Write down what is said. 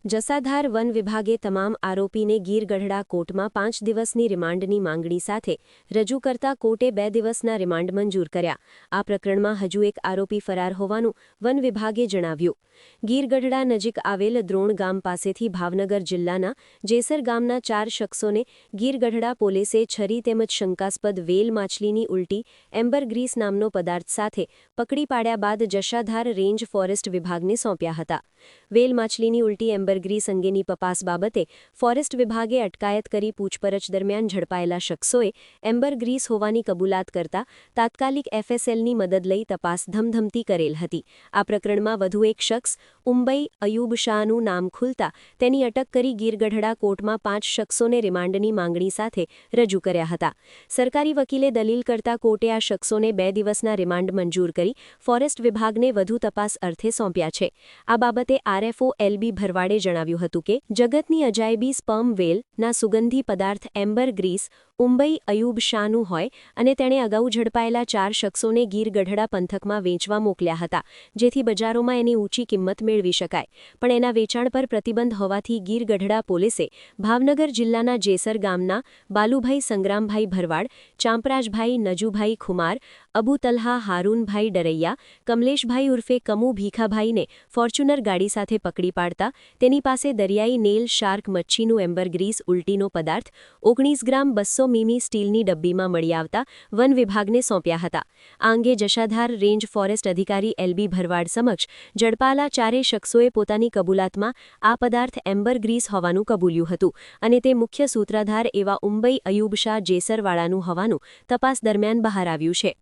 Jasadhar one વિભાગે તમામ આરોપીને ગીર ગઢડા કોર્ટમાં 5 દિવસની રિમાન્ડની માંગણી સાથે રજૂ કરતા કોર્ટે 2 દિવસના રિમાન્ડ મંજૂર કર્યા। આ પ્રકરણમાં હજુ એક આરોપી ફરાર હોવાનું વન વિભાગે જણાવ્યું। ગીર ગઢડા નજીક આવેલ દ્રોણ ગામ પાસેથી ભાવનગર જિલ્લાના જેસર ગામના 4 શખ્સોને ગીર ગઢડા પોલીસે છરી તેમજ શંકાસ્પદ વેલ માછલીની ઉલટી એમ્બરગ્રીસ નામનો પદાર્થ સાથે પકડી પાડ્યા બાદ જસાધાર રેન્જ ફોરેસ્ટ વિભાગને સોંપ્યા હતા। વેલ માછલીની ઉલટી એમ્બરગ્રીસ અંગેની તપાસ બાબતે ફોરેસ્ટ વિભાગે અટકાયત કરી પૂછપરછ દરમિયાન ઝડપાયેલા શખ્સોએ એમ્બરગ્રીસ હોવાની કબૂલાત કરતા તાત્કાલિક એફએસએલની મદદ લઈ તપાસ ધમધમતી કરેલ હતી। આ પ્રકરણમાં વધુ એક શખ્સ ઉંબઈ અયુબ શાહનું નામ ખુલતા તેની અટક કરી ગીર ગઢડા કોર્ટમાં 5 શખ્સોને રિમાન્ડની માંગણી સાથે રજૂ કર્યા હતા। સરકારી વકીલે દલીલ કરતા કોર્ટે આ શખ્સોને 2 દિવસના રિમાન્ડ મંજૂર કરી ફોરેસ્ટ વિભાગને વધુ તપાસ અર્થે સોંપ્યા છે। આ બાબતે આરએફઓ એલબી ભરવાડે જણાવ્યું હતું કે જગતની અજાયબી સ્પર્મ વેલના સુગંધી પદાર્થ એમ્બરગ્રીસ ઉંબઈ અયુબ શાહનું હોય અને તેણે અગાઉ ઝડપાયેલા 4 શખ્સોને ગીર ગઢડા પંથકમાં વેચવા મોકલ્યા હતા, જેથી બજારોમાં એની ઊંચી કિંમત મેળવી શકાય, પણ એના વેચાણ પર પ્રતિબંધ હોવાથી ગીર ગઢડા પોલીસે ભાવનગર જિલ્લાના જેસર ગામના બાલુભાઈ સંગ્રામભાઈ ભરવાડ, ચાંપરાજભાઈ નજુભાઈ ખુમાર, અબુ તલ્હા હારૂનભાઈ ડરૈયા, કમલેશભાઈ ઉર્ફે કમુ ભીખાભાઈને ફોર્ચ્યુનર ગાડી સાથે પકડી પાડતા તેની પાસે દરિયાઈ નેલ શાર્ક મચ્છીનું એમ્બરગ્રીસ ઉલટીનો પદાર્થ 19 ગ્રામ 200 મીમી સ્ટીલની ડબ્બીમાં મળી આવતા વન વિભાગને સોંપ્યા હતા। આ અંગે જસાધાર રેન્જ ફોરેસ્ટ અધિકારી એલબી ભરવાડ સમક્ષ ઝડપાયેલા 4 શખ્સોએ પોતાની કબૂલાતમાં આ પદાર્થ એમ્બરગ્રીસ હોવાનું કબૂલ્યું હતું અને તે મુખ્ય સૂત્રધાર એવા ઉંબઈ અયુબ શાહ જેસરવાળાનું હોવાનું તપાસ દરમિયાન બહાર આવ્યું છે।